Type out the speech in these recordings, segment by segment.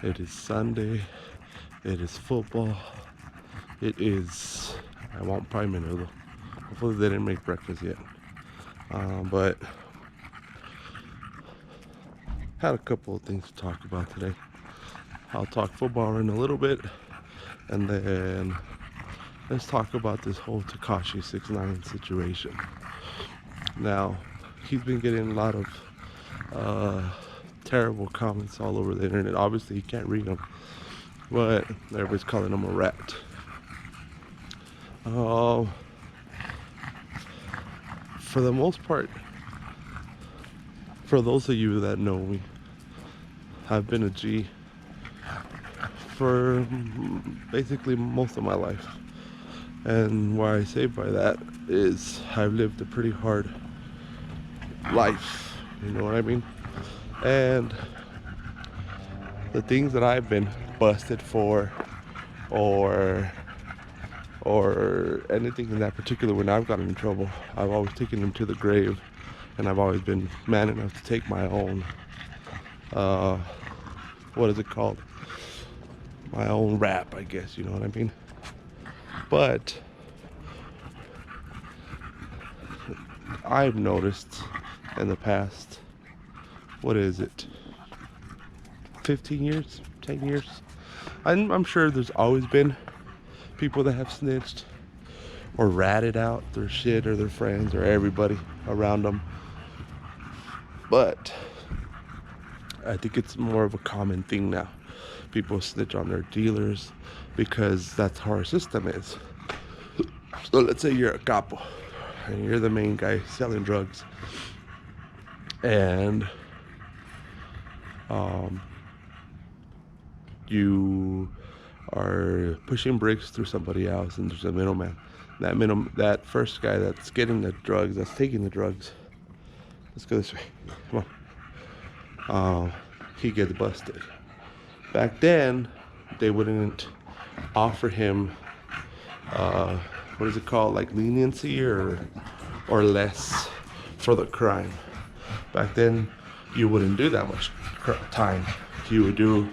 It is Sunday. It is football. It is. I want prime minuto. Hopefully they didn't make breakfast yet. But had a couple of things to talk about today. I'll talk football in a little bit, and then let's talk about this whole Takashi 69 situation. Now, he's been getting a lot of uh, terrible comments all over the internet. Obviously, he can't read them, but everybody's calling him a rat. Uh, for the most part, for those of you that know me, I've been a G for basically most of my life. And what I say by that is I've lived a pretty hard life, you know what I mean? And the things that I've been busted for or anything in that particular, when I've gotten in trouble, I've always taken them to the grave, and I've always been man enough to take my own what is it called? My own rap, I guess, you know what I mean? But I've noticed in the past, what is it, 15 years, 10 years? I'm sure there's always been people that have snitched or ratted out their shit or their friends or everybody around them. But I think it's more of a common thing now. People snitch on their dealers because that's how our system is. So let's say you're a capo and you're the main guy selling drugs, and you are pushing bricks through somebody else, and there's a middleman. That first guy that's getting the drugs, that's taking the drugs. Let's go this way. Come on. He gets busted. Back then, they wouldn't offer him what is it called, like leniency or less for the crime. Back then, you wouldn't do that much time. You would do,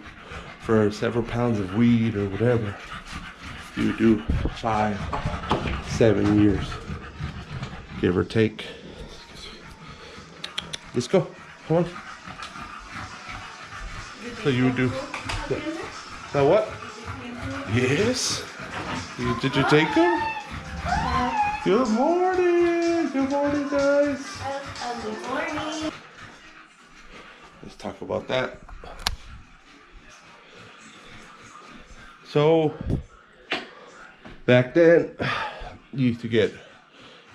for several pounds of weed or whatever, you would do 5-7 years, give or take. Let's go. Come on. So you would do. Now what? Yes. Did you take them? Good morning. Good morning, guys. Good morning. Let's talk about that. So back then, you used to get,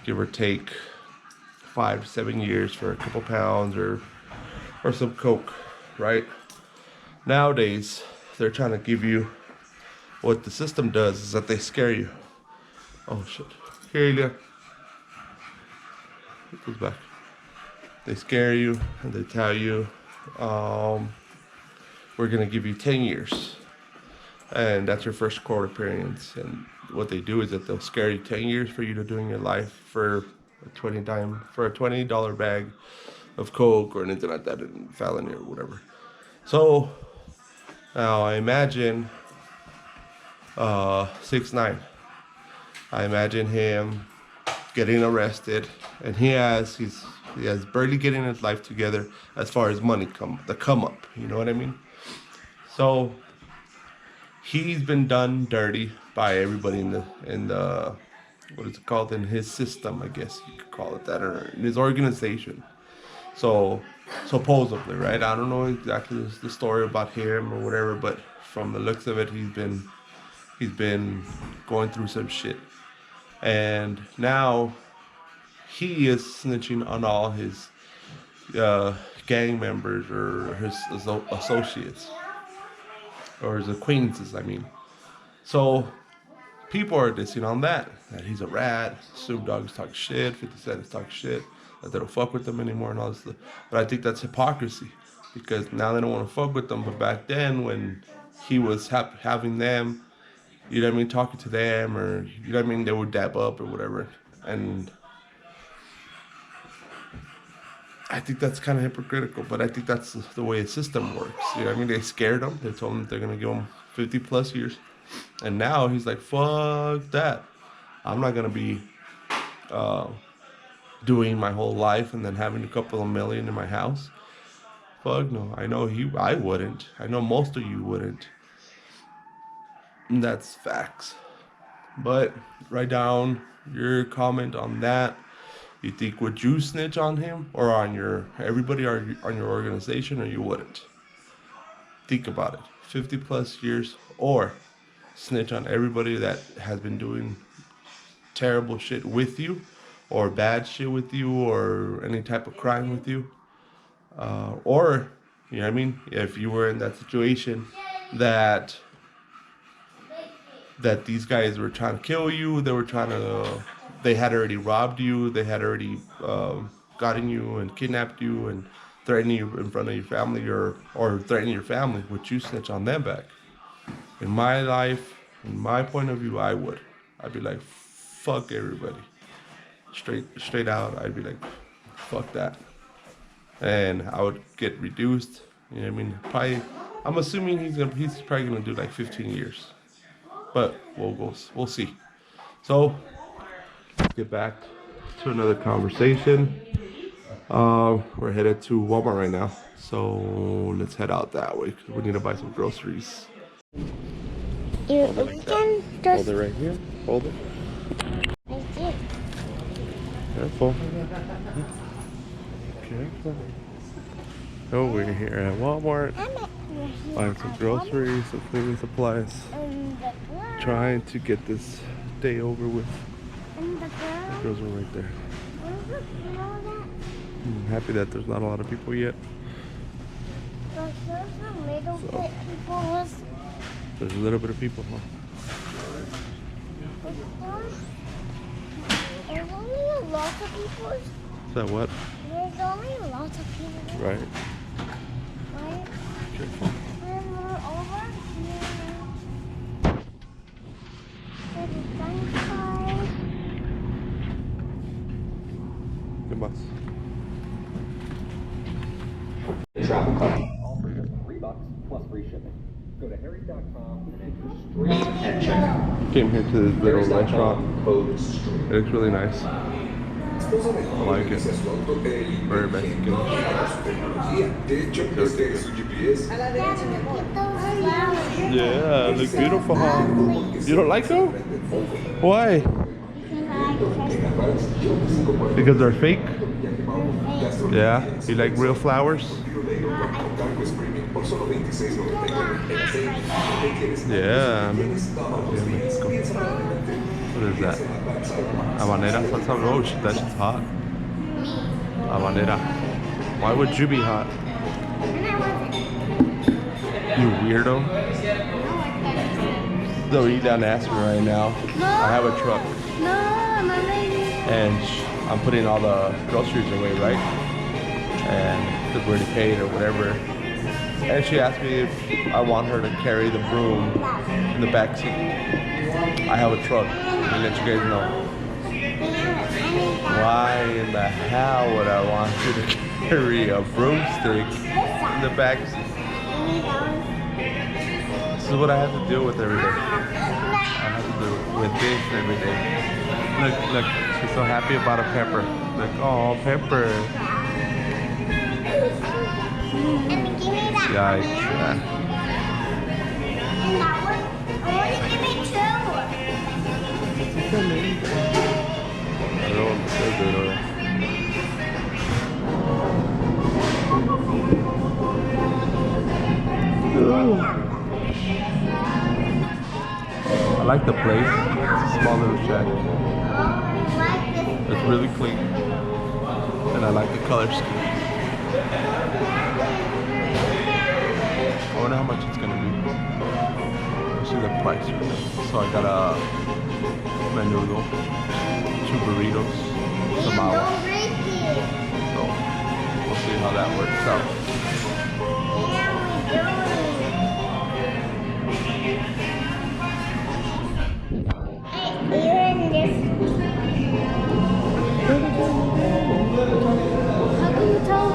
give or take, 5-7 years for a couple pounds or some coke, right? Nowadays, they're trying to give you, what the system does is that they scare you. Oh shit. Here you go. It goes back. They scare you and they tell you, we're gonna give you 10 years. And that's your first court appearance. And what they do is that they'll scare you 10 years for you to doing your life for a $20 bag of coke or anything like that, in felony or whatever. So now I imagine 6ix9ine. I imagine him getting arrested, and he has barely getting his life together as far as money the come up. You know what I mean? So he's been done dirty by everybody in the what is it called, in his system, I guess you could call it that, or in his organization. So supposedly, right? I don't know exactly the story about him or whatever, but from the looks of it, he's been going through some shit, and now he is snitching on all his gang members or his associates or his acquaintances, I mean. So people are dissing on that he's a rat. Snoop Dogg's talking shit. 50 Cent is talking shit. That they don't fuck with them anymore and all this stuff. But I think that's hypocrisy, because now they don't want to fuck with them. But back then, when he was having them, you know what I mean, talking to them, or you know what I mean, they would dab up or whatever. And I think that's kind of hypocritical, but I think that's the way a system works. You know what I mean? They scared him. They told him they're going to give him 50 plus years. And now he's like, fuck that. I'm not going to be uh, doing my whole life and then having a couple of million in my house. Fuck no. I wouldn't. I know most of you wouldn't. And that's facts. But write down your comment on that. You think would you snitch on him or on your everybody or on your organization, or you wouldn't? Think about it. 50 plus years, or snitch on everybody that has been doing terrible shit with you, or bad shit with you, or any type of crime with you, or you know what I mean. If you were in that situation that these guys were trying to kill you, they had already robbed you, they had already gotten you and kidnapped you and threatening you in front of your family, or threatening your family, would you snitch on them back? In my life, in my point of view, I'd be like, fuck everybody, straight out. I'd be like, fuck that, and I would get reduced. You know what I mean? Probably, I'm assuming he's probably gonna do like 15 years. But we'll see. So let's get back to another conversation. We're headed to Walmart right now, so let's head out that way because we need to buy some groceries. You Like can just. Hold it right here. Hold it. I did. Careful. Careful. Oh, we're here at Walmart. Buying some groceries, some cleaning supplies. Trying to get this day over with. And the The girl. girls are right there. You know that? I'm happy that there's not a lot of people yet. But there's a little So. bit people was. There's a little bit of people, huh? There's only a lot of people. Is that what? There's only a lot of people. Right. Right? Careful. When we're over here. There's a gun side. ¿Qué más? Travel card. All for just $3 plus free shipping. Go to harry.com and enter stream at checkout. Came here to this little Harry's.com, restaurant. code stream. It looks really nice. I like it. Very Mexican. De hecho, este es su GPS. Dad, look at those flowers. Yeah, look beautiful, huh? You don't like them? Why? Because they're fake? Yeah. You like real flowers? Yeah. What is that? Habanera salsa roach. That shit's hot. Habanera. Why would you be hot? You weirdo. So eat down ask me right now. I have a truck. No, my baby. And I'm putting all the groceries away, right? And because we already paid or whatever. And she asked me if I want her to carry the broom in the back seat. I have a truck. Let me let you guys know. Why in the hell would I want you to carry a broomstick in the back seat? This is what I have to deal with every day. I have to deal with this every day. Look, she's so happy about a pepper. Look, oh, pepper. Yikes. And that one, I want to give me I don't want to do it. I like the place. It's a small little shack. It's really clean. And I like the color scheme. I wonder how much it's gonna be. I see the price right now. So I got a menudo, 2 burritos, some agua. So we'll see how that works out. How can you tell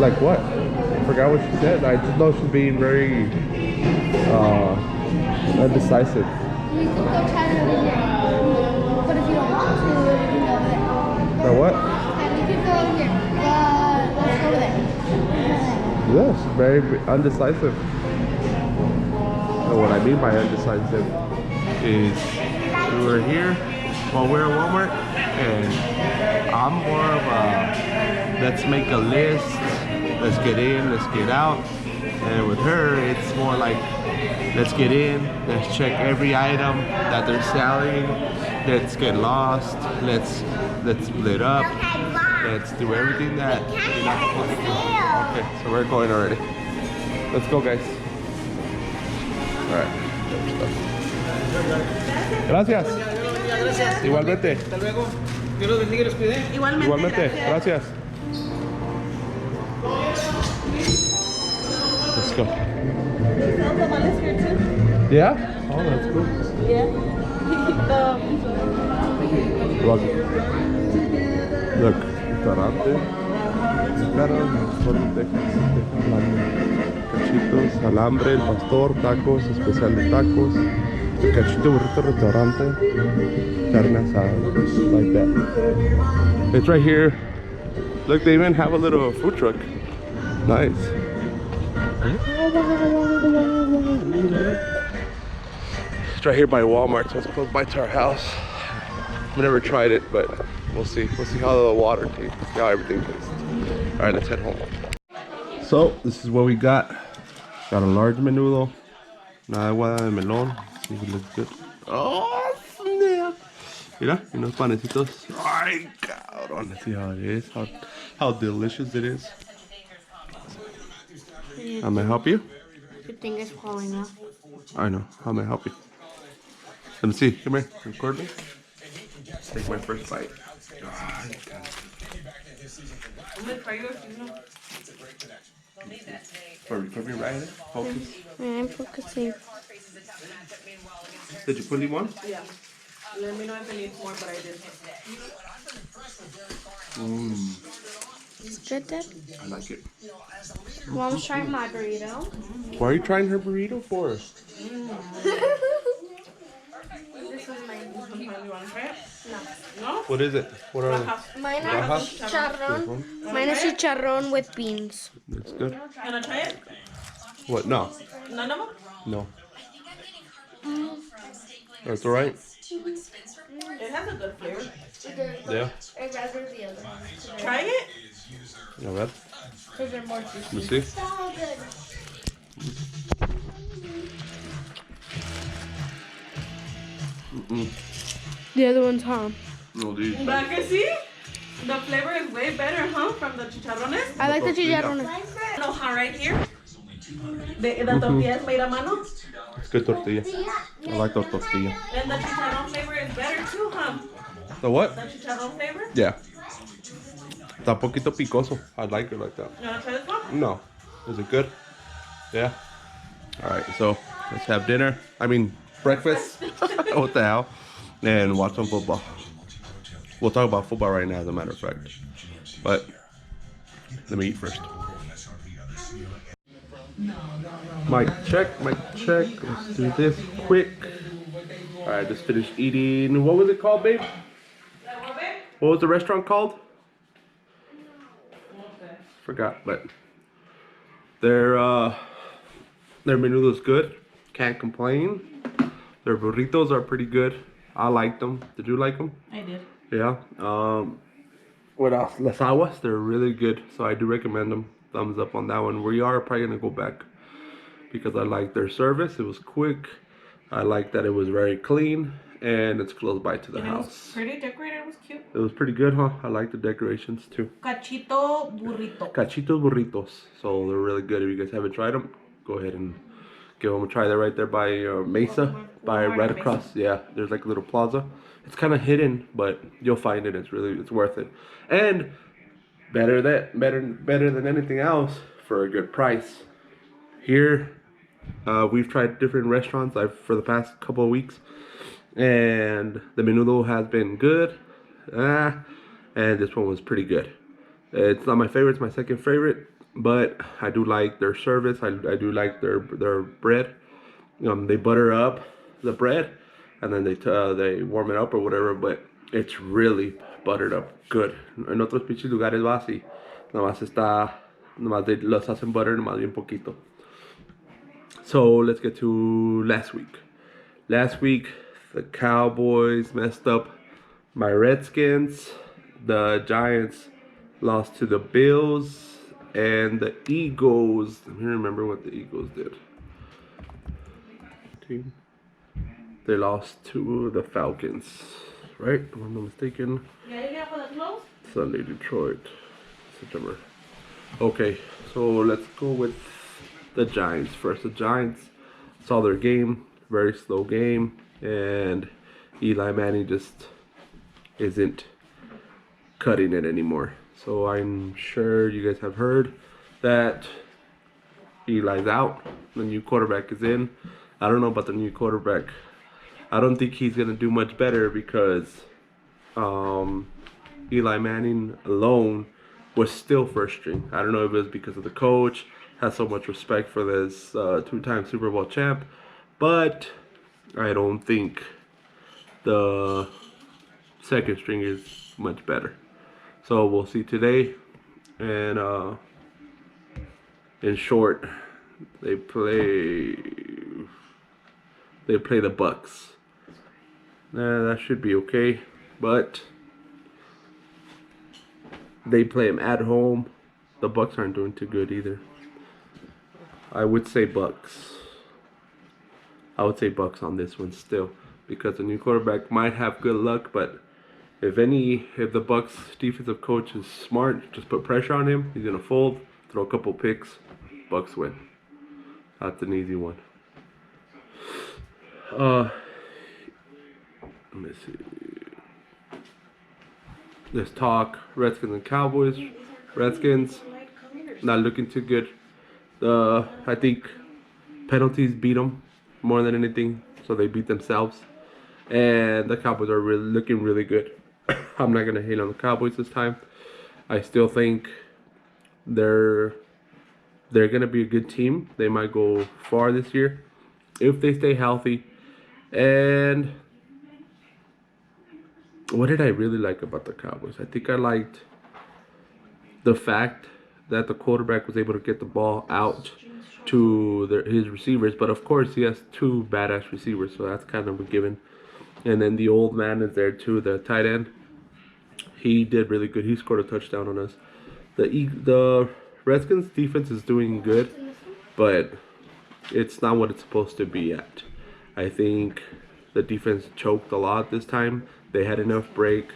Like what? I forgot what she said. I just know she's being very undecisive. You can go try it over here. But if you don't want to, you can go over there. Or what? And you can go over here. Let's go over there. Yes, very undecisive. And what I mean by undecisive is we were here while we're at Walmart, and I'm more of a let's make a list, let's get in, let's get out. And with her, it's more like let's get in, let's check every item that they're selling, let's get lost, let's split up, let's do everything that you're not supposed to do. Okay, so we're going already. Let's go, guys. All right. Gracias. Igualmente. Hasta luego. Dios los bendiga y los cuide. Igualmente. Gracias. Let's go. Yeah? Oh, that's cool. Look. Look. Restaurante. Cachitos, alambre, el pastor, tacos, especial de tacos. El cachito burrito restaurante. Carne asada. Like that. It's right here. Look, they even have a little food truck. Nice. It's right here by Walmart, so it's close by to our house. I've never tried it, but we'll see. We'll see how the water tastes, how everything tastes. All right, let's head home. So this is what we got. Got a large menudo, una agua de melón. See if it looks good. Oh snap! Mira, unos panecitos. Ay, cabrón. Let's see how it is. How delicious it is. How may I help you? Your thing is falling off. I know. How may I help you? Let me see. Come here. Record me. Take my first bite. Record me right here. Focus. I'm focusing. Did you put limon? Yeah. Let me know if it needs more, but I did. It's good, Dad. I like it. Mom's trying my burrito. Why are you trying her burrito for? This was mine. You want to try it? No. What is it? What are they? Mine Rajas? is chicharrón. Mine is chicharrón with beans. That's good. Can I try it? What? No. None of them? No. That's alright. It has a good flavor. Yeah. I'd rather the other. Try it? A ver. Because they're more juicy. Let me see. So good. The other one's hot. No, these. But I see the flavor is way better, huh? From the chicharrones. I like the chicharrones. No, huh, right here. The tortilla is made a mano. It's good tortilla. I like the tortilla. And the chicharron flavor is better too, huh? The what? The chicharron flavor. Yeah. Está un poquito picoso. I like it like that. You wanna try this one? No. Is it good? Yeah. Alright, so let's have dinner. I mean, breakfast. What the hell? And watch some football. We'll talk about football right now, as a matter of fact. But let me eat first. Mic check, mic check. Let's do this quick. Alright, just finished eating. What was it called, babe? What was the restaurant called? Forgot, but their menudo's good. Can't complain. Their burritos are pretty good. I like them. Did you like them? I did. Yeah. What else? Las aguas, they're really good. So I do recommend them. Thumbs up on that one. We are probably gonna go back because I like their service. It was quick. I like that it was very clean and it's close by to the And it was house. pretty decorated. It was cute. It was pretty good, huh? I like the decorations too. Cachito burrito. Cachitos burritos. So they're really good. If you guys haven't tried them, go ahead and give them a try. They're right there by Mesa, by Walmart right and across. Yeah, there's like a little plaza. It's kind of hidden, but you'll find it. It's worth it. And better than anything else, for a good price. Here, we've tried different restaurants for the past couple of weeks, and the menudo has been good. And this one was pretty good. It's not my favorite. It's my second favorite. but I do like their service. I do like their bread. They butter up the bread, and then they warm it up or whatever. But it's really buttered up good. En otros pinches lugares va así, nomás está, nomás los hacen butter nomás bien poquito. So let's get to last week. Last week, the Cowboys messed up my Redskins. The Giants lost to the Bills. And the Eagles, let me remember what the Eagles did. They lost to the Falcons, right? If I'm not mistaken. Sunday, Detroit, September. Okay, so let's go with the Giants first. The Giants saw their game, very slow game, and Eli Manning just isn't cutting it anymore. So I'm sure you guys have heard that Eli's out. The new quarterback is in. I don't know about the new quarterback. I don't think he's gonna do much better because Eli Manning alone was still first string. I don't know if it was because of the coach, has so much respect for this two-time Super Bowl champ, but I don't think the second string is much better. So we'll see today. And in short, they play the Bucks. That should be okay, but they play them at home. The Bucks aren't doing too good either. I would say Bucks. I would say Bucks on this one still, because the new quarterback might have good luck, but if the Bucks defensive coach is smart, just put pressure on him. He's gonna fold, throw a couple picks, Bucks win. That's an easy one. Let me see. Let's talk Redskins and Cowboys. Redskins not looking too good. I think penalties beat them more than anything, so they beat themselves. And the Cowboys are looking really good. I'm not gonna hate on the Cowboys this time. I still think they're gonna be a good team. They might go far this year if they stay healthy. And what did I really like about the Cowboys? I think I liked the fact that the quarterback was able to get the ball out to his receivers. But of course, he has two badass receivers, so that's kind of a given. And then the old man is there too, the tight end. He did really good. He scored a touchdown on us. The Redskins defense is doing good, but it's not what it's supposed to be at. I think the defense choked a lot this time. They had enough break.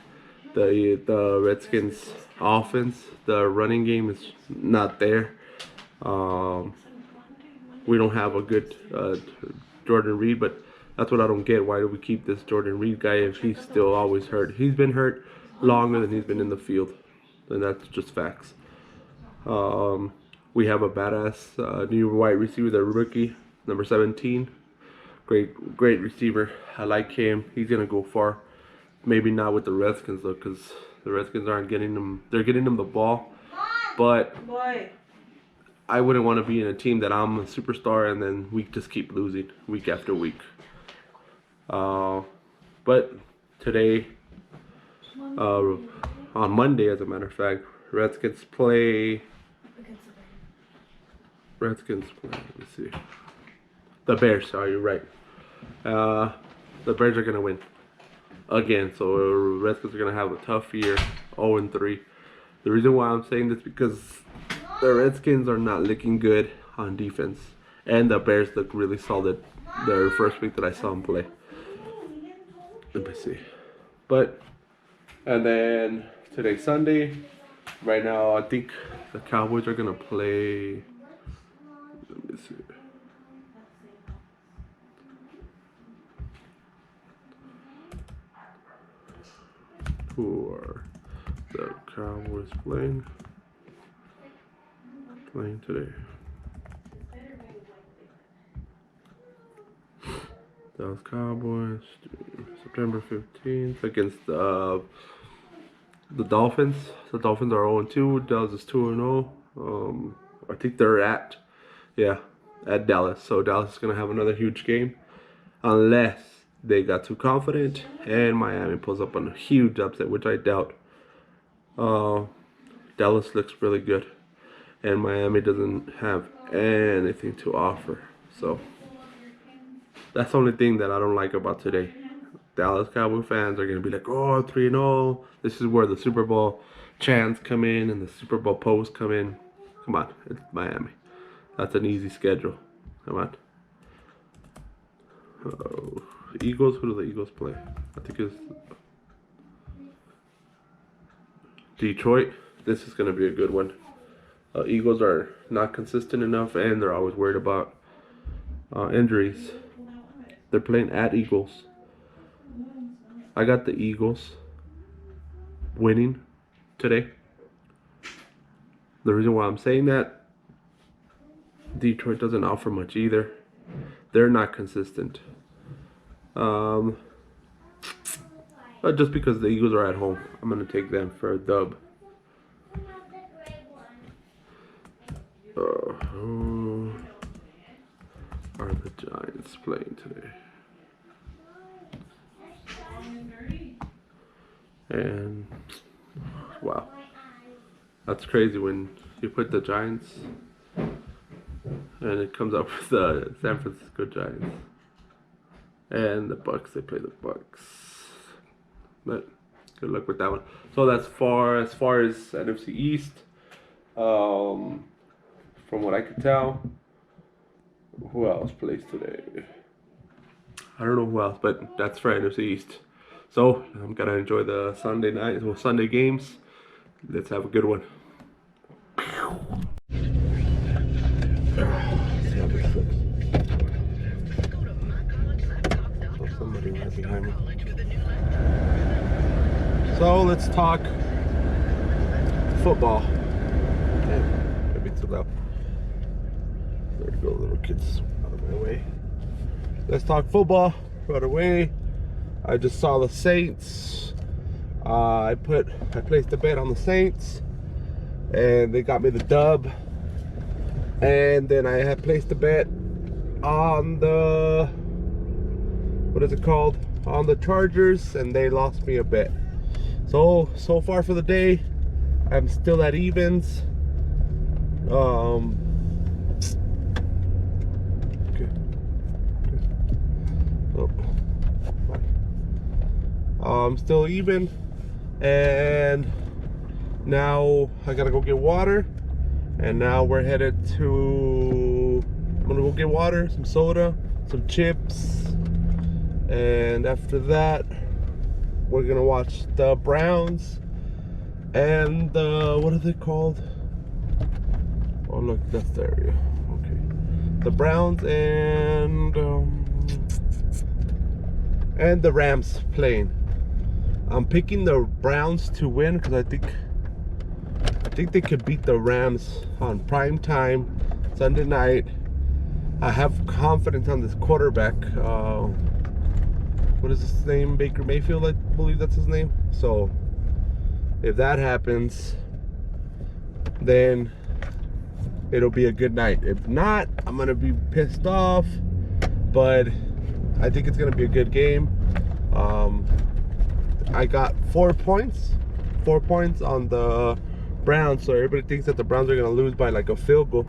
The Redskins offense, the running game is not there. We don't have a good Jordan Reed, but that's what I don't get. Why do we keep this Jordan Reed guy if he's still always hurt? He's been hurt longer than he's been in the field, and that's just facts. We have a badass new wide receiver, the rookie, number 17. Great receiver. I like him. He's gonna go far. Maybe not with the Redskins though, because the Redskins aren't getting him. They're getting him the ball, but I wouldn't want to be in a team that I'm a superstar and then we just keep losing week after week. But today, on Monday, as a matter of fact, Redskins play. Let me see. The Bears. Are you right? The Bears are gonna win again. So Redskins are gonna have a tough year, 0-3. The reason why I'm saying this because the Redskins are not looking good on defense, and the Bears look really solid. Their first week that I saw them play. Let me see. And then today's Sunday. Right now, I think the Cowboys are gonna play. Let me see. Who are the Cowboys playing today? Dallas Cowboys, September 15th against the Dolphins. The Dolphins are 0-2. Dallas is 2-0. I think they're at Dallas. So Dallas is gonna have another huge game, unless they got too confident and Miami pulls up on a huge upset, which I doubt. Dallas looks really good, and Miami doesn't have anything to offer. So that's the only thing that I don't like about today. Dallas Cowboy fans are gonna be like, "Oh, 3-0. This is where the Super Bowl chants come in and the Super Bowl posts come in." Come on, it's Miami. That's an easy schedule. Come on. Eagles. Who do the Eagles play? I think it's Detroit. This is gonna be a good one. Eagles are not consistent enough, and they're always worried about injuries. They're playing at Eagles. I got the Eagles winning today. The reason why I'm saying that, Detroit doesn't offer much either. They're not consistent. But just because the Eagles are at home, I'm going to take them for a dub. Who are the Giants playing today? And wow, that's crazy when you put the Giants and it comes up with the San Francisco Giants and the Bucks. They play the Bucks, but good luck with that one. So that's as far as NFC East. From what I can tell, who else plays today? I don't know who else, but that's for NFC East. So I'm gonna enjoy the Sunday games. Let's have a good one. Somebody right behind me. So let's talk football. Maybe too loud. There you go, little kids, out of my way. Let's talk football right away. I just saw the Saints. I placed a bet on the Saints, and they got me the dub. And then I had placed a bet on the, what is it called? On the Chargers, and they lost me a bet. So far for the day, I'm still at evens. I'm still even, and now I gotta go get water, and now we're headed to, I'm gonna go get water, some soda, some chips, and after that we're gonna watch the Browns and what are they called? Oh look, that's the area. Okay, the Browns and the Rams playing. I'm picking the Browns to win because I think they could beat the Rams on prime time Sunday night. I have confidence on this quarterback. What is his name? Baker Mayfield, I believe that's his name. So if that happens, then it'll be a good night. If not, I'm gonna be pissed off. But I think it's gonna be a good game. I got 4 points on the Browns, so everybody thinks that the Browns are gonna lose by like a field goal,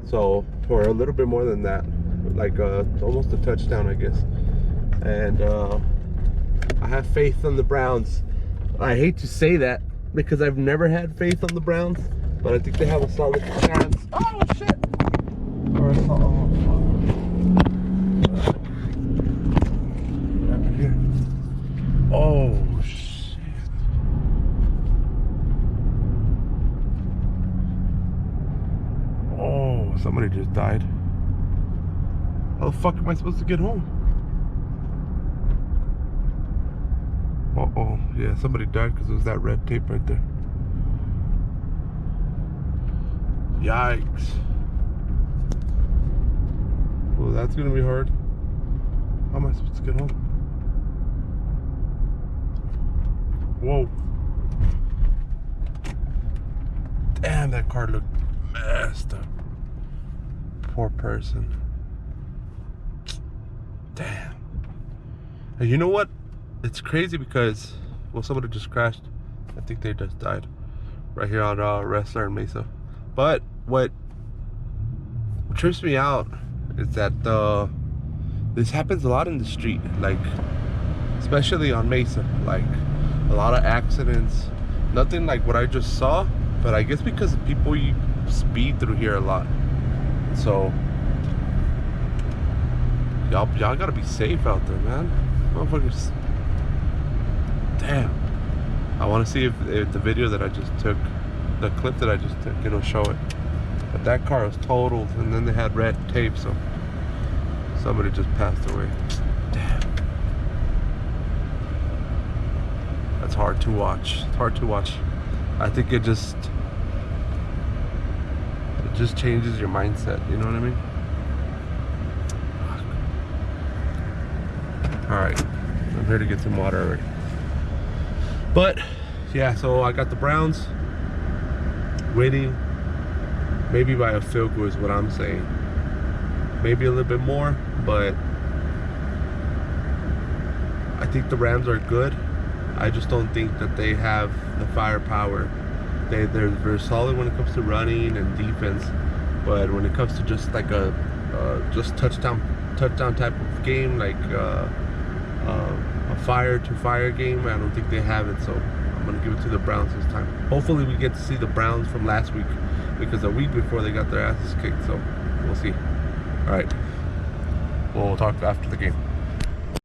so, or a little bit more than that, like almost a touchdown, I guess. And I have faith in the Browns. I hate to say that because I've never had faith on the Browns, but I think they have a solid chance. Oh shit! Or oh shit. Oh, somebody just died. How the fuck am I supposed to get home? Uh-oh, yeah, somebody died because there was that red tape right there. Yikes. Well, that's gonna be hard. How am I supposed to get home? Whoa. Damn, that car looked messed up. Poor person. Damn. And you know what? It's crazy because, well, somebody just crashed. I think they just died right here on Wrestler and Mesa. But what trips me out is that this happens a lot in the street, like especially on Mesa. Like a lot of accidents. Nothing like what I just saw, but I guess because people speed through here a lot. So y'all gotta be safe out there, man. Motherfuckers. Damn. I want to see if the video that I just took, the clip that I just took, it'll show it. But that car was totaled, and then they had red tape, so somebody just passed away. Damn. That's hard to watch. It's hard to watch. I think it just changes your mindset. You know what I mean? All right, I'm here to get some water already. But yeah, so I got the Browns winning, maybe by a field goal is what I'm saying. Maybe a little bit more, but I think the Rams are good. I just don't think that they have the firepower. They're solid when it comes to running and defense, but when it comes to just like a just touchdown type of game, like a fire to fire game, I don't think they have it. So I'm gonna give it to the Browns this time. Hopefully we get to see the Browns from last week, because a week before they got their asses kicked. So we'll see. All right, we'll talk after the game.